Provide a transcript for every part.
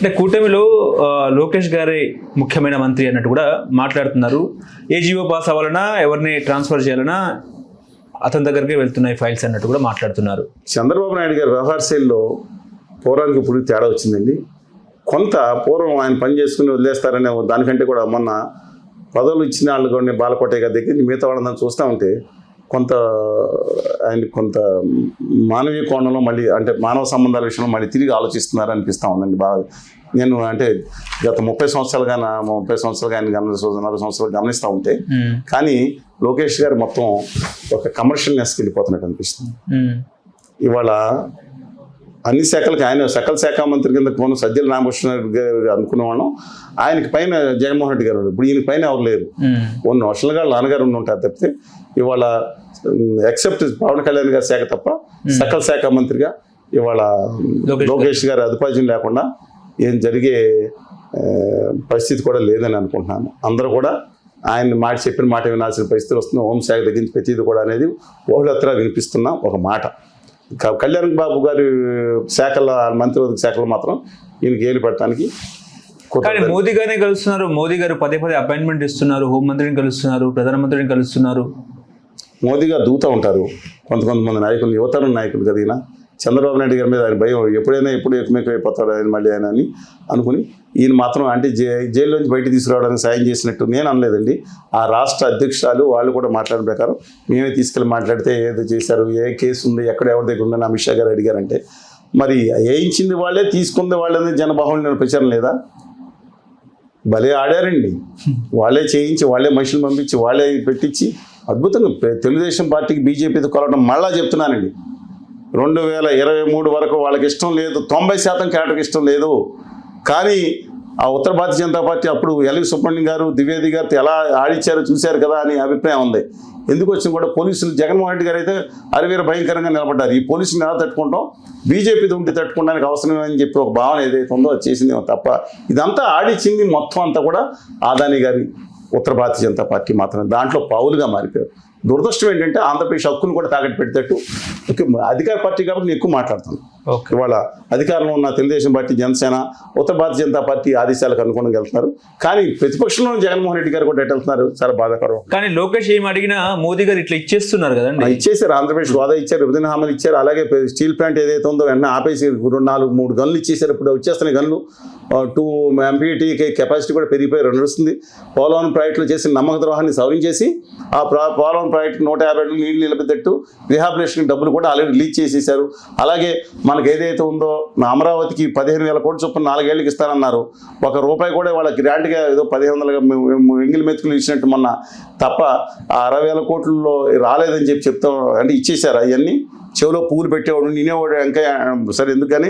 అంటే కూటమిలో లోకేష్ గారే ముఖ్యమైన మంత్రి అన్నట్టు కూడా మాట్లాడుతున్నారు. ఏ జీవో పాస్ అవ్వాలన్నా ఎవరిని ట్రాన్స్ఫర్ చేయాలన్నా అతని దగ్గరికి వెళ్తున్నాయి ఫైల్స్ అన్నట్టు కూడా మాట్లాడుతున్నారు. చంద్రబాబు నాయుడు గారి వ్యవహార శైలిలో పూర్వానికి ఇప్పుడు తేడా వచ్చిందండి. కొంత పూర్వం ఆయన పని చేసుకుని వదిలేస్తారనే దానికంటే కూడా మొన్న పదవులు ఇచ్చిన వాళ్ళు కొన్ని బాలకోటయ్య గారి దగ్గర మిగతా వాళ్ళని చూస్తూ ఉంటే కొంత ఆయన కొంత మానవీయ కోణంలో మళ్ళీ అంటే మానవ సంబంధాల విషయంలో మళ్ళీ తిరిగి ఆలోచిస్తున్నారు అనిపిస్తూ ఉందండి. బాగా నేను అంటే గత 30 సంవత్సరాలుగా 40 సంవత్సరాలుగా ఆయన 40 సంవత్సరాలు గమనిస్తూ ఉంటే కానీ లోకేష్ గారు మొత్తం ఒక కమర్షియల్నెస్కి వెళ్ళిపోతున్నట్టు అనిపిస్తుంది. ఇవాళ అన్ని శాఖలకి ఆయన సకల శాఖ మంత్రి కింద పోను సజ్జల రామకృష్ణ గారు అనుకునేవాళ్ళం. ఆయనకి పైన జగన్మోహన్ రెడ్డి గారు, ఇప్పుడు ఈయన పైన ఎవరు లేరు. కొన్ని వర్షాలు గారు నాన్నగారు ఉండి ఉంటారు తప్పితే ఇవాళ ఎక్సెప్ట్ పవన్ కళ్యాణ్ గారి శాఖ తప్ప సకల శాఖ మంత్రిగా ఇవాళ లోకేష్ గారి అధిపత్యం లేకుండా ఏం జరిగే పరిస్థితి కూడా లేదని అనుకుంటున్నాను. అందరూ కూడా ఆయన మాట చెప్పిన మాట వినాల్సిన పరిస్థితి వస్తుంది. హోంశాఖ దగ్గర నుంచి ప్రతిదీ కూడా అనేది బహుళత్రా వినిపిస్తున్న ఒక మాట. కళ్యాణ్ బాబు గారి శాఖల మంత్రివర్గ శాఖలు మాత్రం ఈయనకి ఏలు పెట్టడానికి. కానీ మోదీ గారిని కలుస్తున్నారు, మోదీ గారు పదే అపాయింట్మెంట్ ఇస్తున్నారు, హోంమంత్రిని కలుస్తున్నారు, ప్రధానమంత్రిని కలుస్తున్నారు. మోదీ గారు దూతా ఉంటారు. కొంతమంది నాయకులు, యువతరం నాయకులు కదా ఈయన. చంద్రబాబు నాయుడు గారి మీద ఆయన భయం, ఎప్పుడు ఎక్కువైపోతాడు ఆయన మళ్ళీ ఆయన అని అనుకుని ఈయన మాత్రం అంటే జైల్లోంచి బయట తీసుకురావడానికి సాయం చేసినట్టు నేను అనలేదండి. ఆ రాష్ట్ర అధ్యక్షురాలు వాళ్ళు కూడా మాట్లాడిన ప్రకారం మేమే తీసుకెళ్ళి మాట్లాడితే ఏదో చేశారు, ఏ కేసు ఉంది, ఎక్కడ ఎవరి దగ్గర ఉందని అమిత్ షా గారు అడిగారంటే మరి వేయించింది వాళ్ళే తీసుకుంది వాళ్ళని జనబాహుళ్యం ప్రచారం లేదా? భలే ఆడారండి. వాళ్ళే చేయించి వాళ్ళే మనుషులు పంపించి వాళ్ళే పెట్టించి అద్భుతంగా తెలుగుదేశం పార్టీకి బీజేపీతో కొలవడం మళ్ళా చెప్తున్నానండి. 2023 వరకు వాళ్ళకి ఇష్టం లేదు, 90% కేటర్కి ఇష్టం లేదు. కానీ ఆ ఉత్తర భారతీయ జనతా పార్టీ అప్పుడు ఎల్వి సుబ్రహ్మణ్యం గారు, ద్వివేది గారితో ఎలా ఆడిచ్చారో చూశారు కదా అని అభిప్రాయం ఉంది. ఎందుకు వచ్చినా కూడా పోలీసులు జగన్మోహన్ రెడ్డి గారు అయితే అరివీర భయంకరంగా నిలబడ్డారు. ఈ పోలీసులు ఎలా తట్టుకుంటాం, బీజేపీతో ఉంటే తట్టుకోవడానికి అవసరమని చెప్పి ఒక భావన ఏదైతే ఉందో అది చేసింది తప్ప ఇదంతా ఆడిచ్చింది మొత్తం అంతా కూడా ఆదాని గారి ఉత్తర భారతీయ జనతా పార్టీ మాత్రమే. దాంట్లో పావులుగా మారిపోయారు. దురదృష్టం ఏంటంటే ఆంధ్రప్రదేశ్ హక్కును కూడా తాకట్టు పెట్టేటట్టు అధికార పార్టీ కాబట్టి నేను ఎక్కువ మాట్లాడుతాను. ఇవాళ అధికారంలో ఉన్న తెలుగుదేశం పార్టీ, జనసేన, ఉత్తర భారతీయ జనతా పార్టీ ఆదేశాలకు అనుగుణంగా వెళ్తున్నారు. కానీ ప్రతిపక్షంలో జగన్మోహన్ రెడ్డి గారు కూడా ఎటు వెళ్తున్నారు, చాలా బాధాకరం. కానీ లోకేష్ ఏం అడిగినా మోదీ గారు ఇట్లా ఇచ్చేస్తున్నారు కదండి. ఇచ్చేసారు. ఆంధ్రప్రదేశ్ హోదా ఇచ్చారు, విభజన హామీలు ఇచ్చారు. అలాగే స్టీల్ ప్లాంట్ ఏదైతే ఉందో వెంటనే ఆపేసి 4-3 గన్లు ఇచ్చేసారు. ఇప్పుడు వచ్చేస్తున్నాయి గన్లు. 2 MPT కెపాసిటీ కూడా పెరిగిపోయి నడుస్తుంది. పోలవరం ప్రాజెక్టులు చేసిన నమ్మక ద్రోహాన్ని సవరించేసి ఆ పోలవరం ప్రాజెక్టు 150 నీళ్లు నిలబెట్టేట్టు రిహాబిలిటేషన్ డబ్బులు కూడా ఆల్రెడీ రిలీజ్ చేసేసారు. అలాగే మనకు ఏదైతే ఉందో అమరావతికి 15,000 కోట్ల చొప్పున 4 ఏళ్ళకి ఇస్తారన్నారు. ₹1 కూడా వాళ్ళ గ్రాంట్గా ఏదో 1,500 ఎంగిల్ మెతుకులు ఇచ్చినట్టు మొన్న తప్ప 60,000 కోట్లలో రాలేదని చెప్తాం. అంటే ఇచ్చేసారు. అవన్నీ చెవిలో పూలు పెట్టేవాడు, నినేవాడు ఇంకా సరే ఎందుకని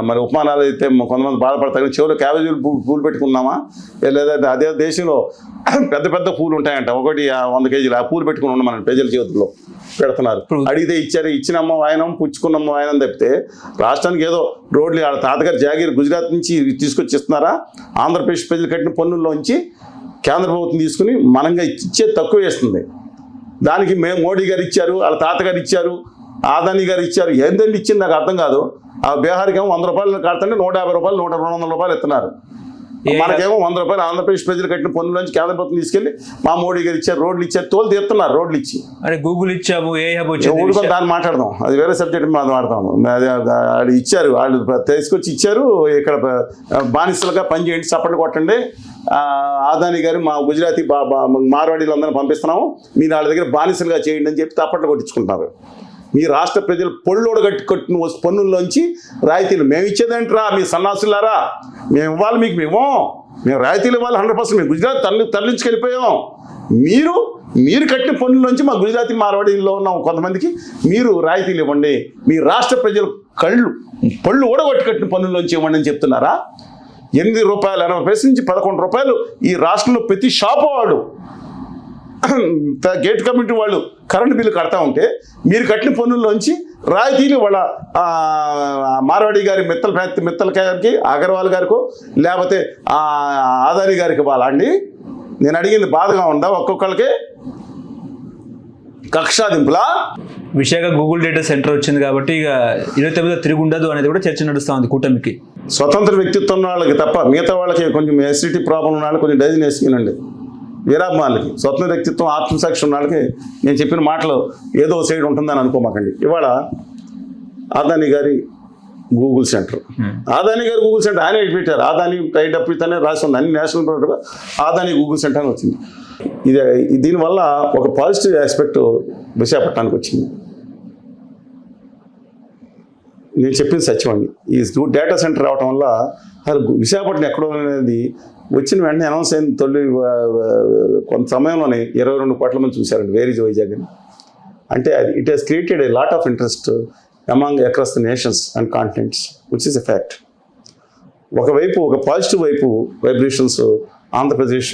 మరి ఉపమానాలు అయితే కొంతమంది బాధపడతారు. చెవిలో క్యాబేజీలు పూలు పెట్టుకున్నామా, లేదంటే అదే దేశంలో పెద్ద పూలు ఉంటాయంట, ఒకటి 100 కేజీలు. ఆ పూలు పెట్టుకుని ఉండమని ప్రజల చేతుల్లో పెడుతున్నారు. అడిగితే ఇచ్చారు, ఇచ్చినమ్మ వాయనం, పుచ్చుకున్నమ్మ వాయనం తప్పితే రాష్ట్రానికి ఏదో రోడ్లు వాళ్ళ తాతగారు జాగీర్ గుజరాత్ నుంచి తీసుకొచ్చి ఇస్తున్నారా? ఆంధ్రప్రదేశ్ ప్రజలు కట్టిన పన్నుల్లోంచి కేంద్ర ప్రభుత్వం తీసుకుని మనంగా ఇచ్చే తక్కువ వేస్తుంది. దానికి మోడీ గారు ఇచ్చారు, వాళ్ళ తాతగారు ఇచ్చారు, ఆదాని గారు ఇచ్చారు. ఏంటంటే ఇచ్చింది నాకు అర్థం కాదు. ఆ బీహార్కి ఏమో ₹100 కడుతుంటే ₹150, ₹200 ఇస్తున్నారు. మనకేమో ₹100 ఆంధ్రప్రదేశ్ ప్రజలు కట్టిన పన్నులోంచి కేంద్ర ప్రభుత్వం తీసుకెళ్లి మా మోడీ గారు ఇచ్చారు, రోడ్లు ఇచ్చారు, తోలు తీస్తున్నారు. రోడ్లు ఇచ్చి అంటే గూగుల్ ఇచ్చాము, ఊరుకొని దాన్ని మాట్లాడదాం, అది వేరే సబ్జెక్ట్ మాట్లాడతాము. వాళ్ళు ఇచ్చారు, వాళ్ళు తీసుకొచ్చి ఇచ్చారు. ఇక్కడ బానిసలుగా పనిచేయండి, చప్పట్లు కొట్టండి. ఆదాని గారు మా గుజరాతీ మార్వాడీలందరినీ పంపిస్తున్నాము, మీరు వాళ్ళ దగ్గర బానిసలుగా చేయండి అని చెప్పి తప్పట్లు కొట్టించుకుంటున్నారు. మీ రాష్ట్ర ప్రజలు పొళ్ళోడు కట్టిన పన్నుల్లోంచి రాయితీలు మేము ఇచ్చేదేంట్రా, మీ సన్నాసులారా, మేము ఇవ్వాలి, మీకు మేము రాయితీలు ఇవ్వాలి 100%. మేము గుజరాత్ తరలించుకెళ్ళిపోయాం. మీరు కట్టిన పన్నుల్లోంచి మా గుజరాతీ మార్వాడీలో ఉన్న కొంతమందికి మీరు రాయితీలు ఇవ్వండి. మీ రాష్ట్ర ప్రజలు పళ్ళు ఊడగొట్టి కట్టిన పన్నుల్లోంచి ఇవ్వండి అని చెప్తున్నారా? ₹8.80 నుంచి ₹11 ఈ రాష్ట్రంలో ప్రతి షాపు వాడు గేట్ కమిటీ వాళ్ళు కరెంటు బిల్లు కడతా ఉంటే మీరు కట్టిన పన్నుల్లోంచి రాయితీలు వాళ్ళ మార్వాడి గారి మిత్తల్ గారికి, అగర్వాల్ గారికో లేకపోతే ఆదాని గారికి ఇవ్వాలా అండి? నేను అడిగింది బాధగా ఉందా ఒక్కొక్కరికి? కక్షాదింపులా? విశాఖ గూగుల్ డేటా సెంటర్ వచ్చింది కాబట్టి ఇక 29 తిరిగి ఉండదు అనేది కూడా చర్చ నడుస్తూ ఉంది కూటమికి. స్వతంత్ర వ్యక్తిత్వం ఉన్న వాళ్ళకి తప్ప మిగతా వాళ్ళకి కొంచెం ఎసిడిటీ ప్రాబ్లం ఉన్న వాళ్ళకి కొంచెం డైజన్ వేసుకునండి. వీరాభిమానులకి, స్వతంత్ర వ్యక్తిత్వం ఆత్మసాక్షి ఉన్న వాళ్ళకి నేను చెప్పిన మాటలు ఏదో సైడ్ ఉంటుందని అనుకోమాకండి. ఇవాళ అదానీ గారి గూగుల్ సెంటర్, అదానీ గారి గూగుల్ సెంటర్ ఆయన పెట్టారు. అదానీ టైడ్ అప్ ఇతనే రాసి ఉంది, అన్ని నేషనల్ ప్రోడక్ట్గా అదానీ గూగుల్ సెంటర్ అని వచ్చింది. దీనివల్ల ఒక పాజిటివ్ ఆస్పెక్ట్ విశాఖపట్నానికి వచ్చింది. నేను చెప్పింది సత్యం అండి. ఈ డేటా సెంటర్ రావడం వల్ల విశాఖపట్నం ఎక్కడో అనేది వచ్చిన వెంటనే అనౌన్స్ అయిన తొలి కొంత సమయంలోనే 22 కోట్ల మంది చూశారండి వేర్ ఈజ్ వైజాగ్ అని. అంటే it has created a lot of interest among across the nations and continents which is a fact. ఒకవైపు ఒక పాజిటివ్ వైపు వైబ్రేషన్స్ ఆంధ్రప్రదేశ్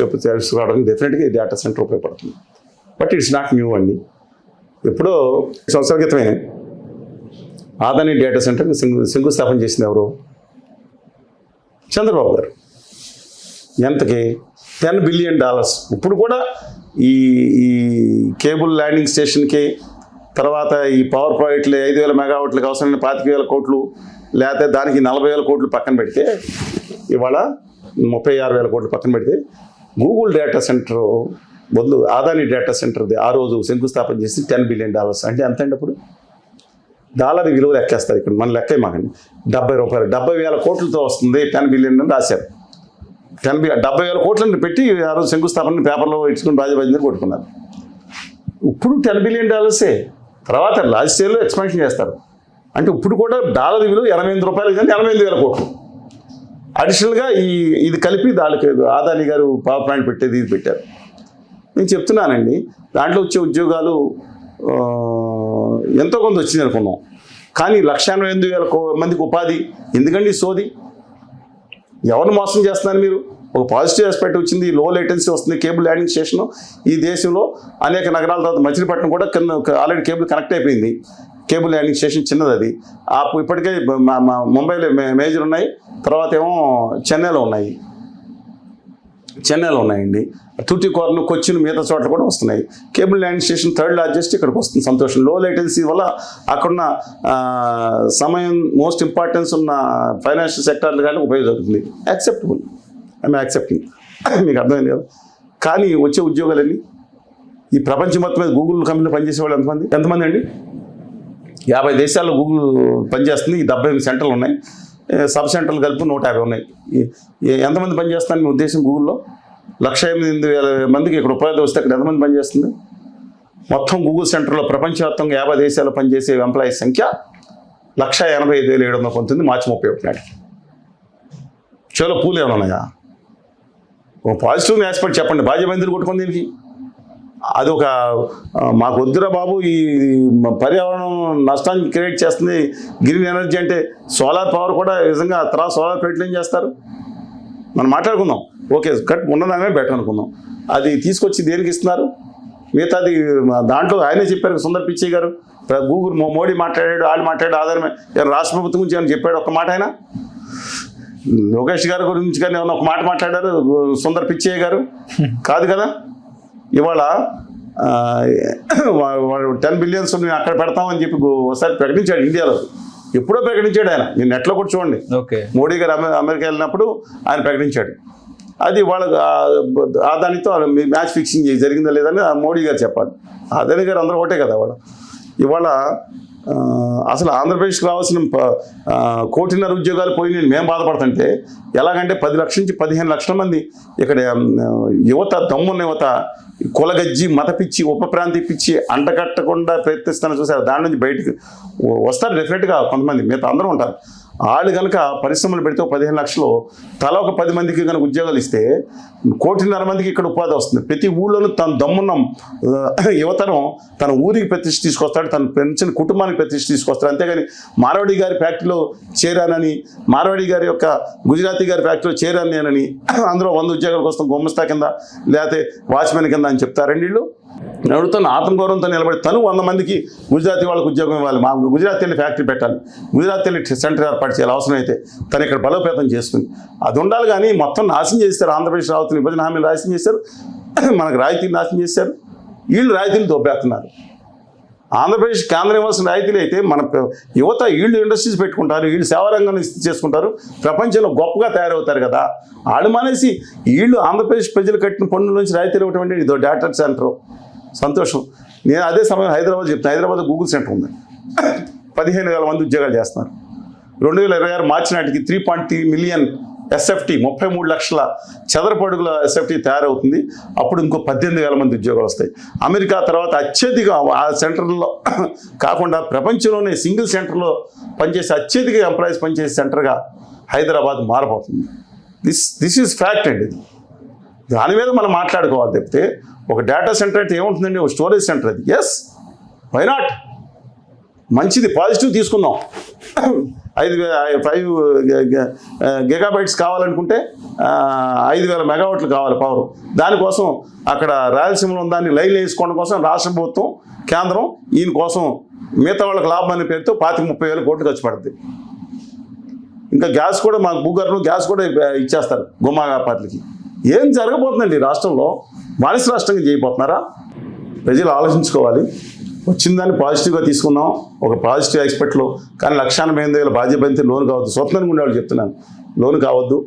రావడానికి డెఫినెట్గా ఈ డేటా సెంటర్ ఉపయోగపడుతుంది. బట్ ఇట్స్ నాట్ న్యూ అండి. ఎప్పుడో సంవత్సరాల క్రితమే అదానీ డేటా సెంటర్కి శంకుస్థాపన చేసింది ఎవరు? చంద్రబాబు గారు. ఎంతకి? $10 బిలియన్. ఇప్పుడు కూడా ఈ కేబుల్ ల్యాండింగ్ స్టేషన్కి, తర్వాత ఈ పవర్ ప్రాజెక్టులు 5,000 మెగావాట్లకు అవసరమైన 25,000 కోట్లు, లేకపోతే దానికి 40,000 కోట్లు పక్కన పెడితే, ఇవాళ 36,000 కోట్లు పక్కన పెడితే గూగుల్ డేటా సెంటర్ బదులు అదానీ డేటా సెంటర్ది ఆ రోజు శంకుస్థాపన చేసి $10 బిలియన్. అంటే ఎంత అండి? అప్పుడు డాలర్ విలువ లెక్కేస్తారు. ఇక్కడ మన లెక్క మాకండి. ₹70, 70,000 కోట్లతో వస్తుంది 10 బిలియన్ అని రాశారు. 70,000 కోట్లని పెట్టి ఆ రోజు శంకుస్థాపన పేపర్లో ఇచ్చుకుని రాజబాజీ కొట్టుకున్నారు. ఇప్పుడు $10 బిలియన్. తర్వాత లాస్ట్ ఇయర్లో ఎక్స్పాన్షన్ చేస్తారు. అంటే ఇప్పుడు కూడా డాలర్ విలువ ₹88 కానీ 88,000 కోట్లు. అడిషనల్గా ఇది కలిపి దానికి అదానీ గారు పవర్ ప్లాంట్ పెట్టేది ఇది పెట్టారు. నేను చెప్తున్నానండి, దాంట్లో వచ్చే ఉద్యోగాలు ఎంతో కొంత వచ్చింది అనుకున్నాం. కానీ 1,88,000 మందికి ఉపాధి ఎందుకండి సోది? ఎవరిని మోసం చేస్తున్నారు మీరు? ఒక పాజిటివ్ ఆస్పెక్ట్ వచ్చింది, లో లేటెన్సీ వస్తుంది, కేబుల్ ల్యాండింగ్ స్టేషన్. ఈ దేశంలో అనేక నగరాల తర్వాత మచిలీపట్నం కూడా ఆల్రెడీ కేబుల్ కనెక్ట్ అయిపోయింది. కేబుల్ ల్యాండింగ్ స్టేషన్ చిన్నది అది. ఇప్పటికే ముంబైలో మేజర్ ఉన్నాయి, తర్వాత ఏమో చెన్నైలో ఉన్నాయండి. తూటికోరను, కొచ్చిన్, మిగతా చోట్ల కూడా వస్తున్నాయి. Cable landing station 3rd largest ఇక్కడికి వస్తుంది. సంతోషం. లో లేటెన్సీ వల్ల అక్కడున్న సమయం మోస్ట్ ఇంపార్టెన్స్ ఉన్న ఫైనాన్షియల్ సెక్టార్లు కానీ ఉపయోగపడుతుంది. Acceptable, I'm accepting. మీకు అర్థమైంది కదా? కానీ వచ్చే ఉద్యోగాలన్నీ ఈ ప్రపంచం మొత్తం మీద గూగుల్ కంపెనీలో పనిచేసే వాళ్ళు ఎంతమంది అండి? 50 దేశాల్లో గూగుల్ పనిచేస్తుంది. ఈ 78 సెంటర్లు ఉన్నాయి. సబ్ సెంటర్లు కలిపి 150 ఉన్నాయి. ఎంతమంది పనిచేస్తాను మీ ఉద్దేశం? గూగుల్లో 1,08,000 మందికి ఇక్కడ ఉపాధి వస్తే అక్కడ ఎంతమంది పనిచేస్తుంది? మొత్తం గూగుల్ సెంటర్లో ప్రపంచవ్యాప్తంగా 50 దేశాల్లో పనిచేసే ఎంప్లాయీస్ సంఖ్య 1,85,700 పొందుతుంది మార్చి 31 నాటికి. చలో పూలు ఏమైనా ఉన్నాయా? ఒక పాజిటివ్ ఆస్పెక్ట్ చెప్పండి. బాధ్యమందిని కొట్టుకుంది దీనికి. అదొక మాకు వద్దురా బాబు, ఈ పర్యావరణం నష్టాన్ని క్రియేట్ చేస్తుంది గ్రీన్ ఎనర్జీ అంటే. సోలార్ పవర్ కూడా నిజంగా తర్వాత సోలార్ ప్లేట్లు ఏం చేస్తారు మనం మాట్లాడుకుందాం. ఓకే, ఉన్నదానే బెటర్ అనుకుందాం. అది తీసుకొచ్చి దేనికి ఇస్తున్నారు? మిగతాది దాంట్లో ఆయనే చెప్పారు, సుందర్ పిచ్చై గారు. గూగుల్ మోడీ మాట్లాడాడు, వాళ్ళు మాట్లాడాడు, ఆధారమే రాష్ట్ర ప్రభుత్వం గురించి ఏమైనా చెప్పాడు ఒక్క మాట? ఆయన లోకేష్ గారి గురించి కానీ ఏమన్నా ఒక మాట మాట్లాడారు సుందర్ పిచ్చై గారు? కాదు కదా. ఇవాళ 10 బిలియన్స్ మేము అక్కడ పెడతామని చెప్పి ఒకసారి ప్రకటించాడు ఇండియాలో. ఎప్పుడో ప్రకటించాడు ఆయన. మీరు నెట్లో కూడా చూడండి. మోడీ గారు అమెరికా వెళ్ళినప్పుడు ఆయన ప్రకటించాడు. అది వాళ్ళ అదానితో మ్యాచ్ ఫిక్సింగ్ జరిగిందా లేదని మోడీ గారు చెప్పాలి. అదాని గారు అందరూ ఒకటే కదా. ఇవాళ అసలు ఆంధ్రప్రదేశ్కి రావాల్సిన 1.5 కోటి ఉద్యోగాలు పోయి మేము బాధపడుతుంటే ఎలాగంటే 10 లక్షల నుంచి 15 లక్షల మంది ఇక్కడ యువత, దమ్మున్న యువత కులగజ్జి, మత పిచ్చి, ఉప ప్రాంతీయ పిచ్చి అంటకట్టకుండా ప్రయత్నిస్తాను చూసారు. దాని నుంచి బయటకు వస్తారు డెఫినెట్గా కొంతమంది. మిగతా అందరూ ఉంటారు. వాళ్ళు కనుక పరిశ్రమలు పెడితే 15 లక్షలు తల ఒక 10 మందికి కనుక ఉద్యోగాలు ఇస్తే 1.5 కోటి మందికి ఇక్కడ ఉపాధి వస్తుంది. ప్రతి ఊళ్ళోనూ తన దమ్మున్న యువతరం తన ఊరికి ప్రతిష్ఠ తీసుకొస్తాడు, తన పెంచిన కుటుంబానికి ప్రతిష్ఠ తీసుకొస్తాడు. అంతేగాని మారవాడి గారి ఫ్యాక్టరీలో చేరానని, మారవాడి గారి యొక్క గుజరాతీ గారి ఫ్యాక్టరీలో చేరాను నేనని అందులో 100 ఉద్యోగాల కోసం గుమస్తా కింద లేకపోతే వాచ్మెన్ కింద అని చెప్తారండి వీళ్ళు. నేను అడుగుతాను, ఆత్మగౌరవంతో నిలబడి తను 100 మందికి గుజరాతీ వాళ్ళకి ఉద్యోగం ఇవ్వాలి, మా గుజరాతీని ఫ్యాక్టరీ పెట్టాలి, గుజరాతీని సెంటర్ ఏర్పాటు చేయాలి, అవసరమైతే తను ఇక్కడ బలోపేతం చేసుకుని అది ఉండాలి. కానీ మొత్తం నాశనం చేస్తారు. ఆంధ్రప్రదేశ్ రావుతున్న విభజన హామీలు నాశనం చేశారు, మనకు రాయితీలు నాశనం చేశారు. వీళ్ళు రాయితీలు దొబ్బేస్తున్నారు. ఆంధ్రప్రదేశ్ కేంద్రం ఇవ్వాల్సిన రాయితీలు అయితే మన యువత వీళ్ళు ఇండస్ట్రీస్ పెట్టుకుంటారు, వీళ్ళు సేవారంగాన్ని చేసుకుంటారు, ప్రపంచంలో గొప్పగా తయారవుతారు కదా. వాళ్ళు మానేసి వీళ్ళు ఆంధ్రప్రదేశ్ ప్రజలు కట్టిన పన్నుల నుంచి రాయితీలు ఇవ్వటం అంటే ఇదో డేటా సెంటర్ సంతోషం. నేను అదే సమయం హైదరాబాద్ చెప్తాను. హైదరాబాద్ గూగుల్ సెంటర్ ఉంది, 15,000 మంది ఉద్యోగాలు చేస్తున్నారు. 2026 మార్చి నాటికి 3.3 మిలియన్ ఎస్ఎఫ్టీ, 33 లక్షల చదరపు అడుగుల ఎస్ఎఫ్టీ తయారవుతుంది. అప్పుడు ఇంకో 18,000 మంది ఉద్యోగాలు వస్తాయి. అమెరికా తర్వాత అత్యధిక ఆ సెంటర్లో కాకుండా ప్రపంచంలోనే సింగిల్ సెంటర్లో పనిచేసే అత్యధిక ఎంప్లాయీస్ పనిచేసే సెంటర్గా హైదరాబాద్ మారబోతుంది. దిస్ ఈజ్ ఫ్యాక్ట్ అండి. దాని మీద మనం మాట్లాడుకోవాలి తప్పితే ఒక డేటా సెంటర్ అయితే ఏముంటుందండి, ఒక స్టోరేజ్ సెంటర్ అది. ఎస్, వై నాట్, మంచిది, పాజిటివ్ తీసుకుందాం. 5 గిగాబైట్స్ కావాలనుకుంటే 5,000 మెగావాట్లు కావాలి పవర్. దానికోసం అక్కడ రాయలసీమలో ఉన్న దాన్ని లైన్ వేసుకోవడం కోసం రాష్ట్ర ప్రభుత్వం, కేంద్రం ఈయన కోసం మిగతా వాళ్ళకి లాభం అనే పేరుతో 25-30 కోట్లు ఖర్చు పడుతుంది. ఇంకా గ్యాస్ కూడా మాకు భూగర్భం గ్యాస్ కూడా ఇచ్చేస్తారు గుమ్మా వ్యాపారులకి. ఏం జరగబోతుందండి రాష్ట్రంలో? బానిస రాష్ట్రంగా చేయబోతున్నారా? ప్రజలు ఆలోచించుకోవాలి. వచ్చిన దాన్ని పాజిటివ్గా తీసుకుందాం, ఒక పాజిటివ్ ఎక్స్పెక్ట్లో. కానీ 1,80,000 బాధ్యత లోన్ కావద్దు. స్వప్నం ఉండేవాళ్ళు చెప్తున్నాను, లోన్ కావద్దు.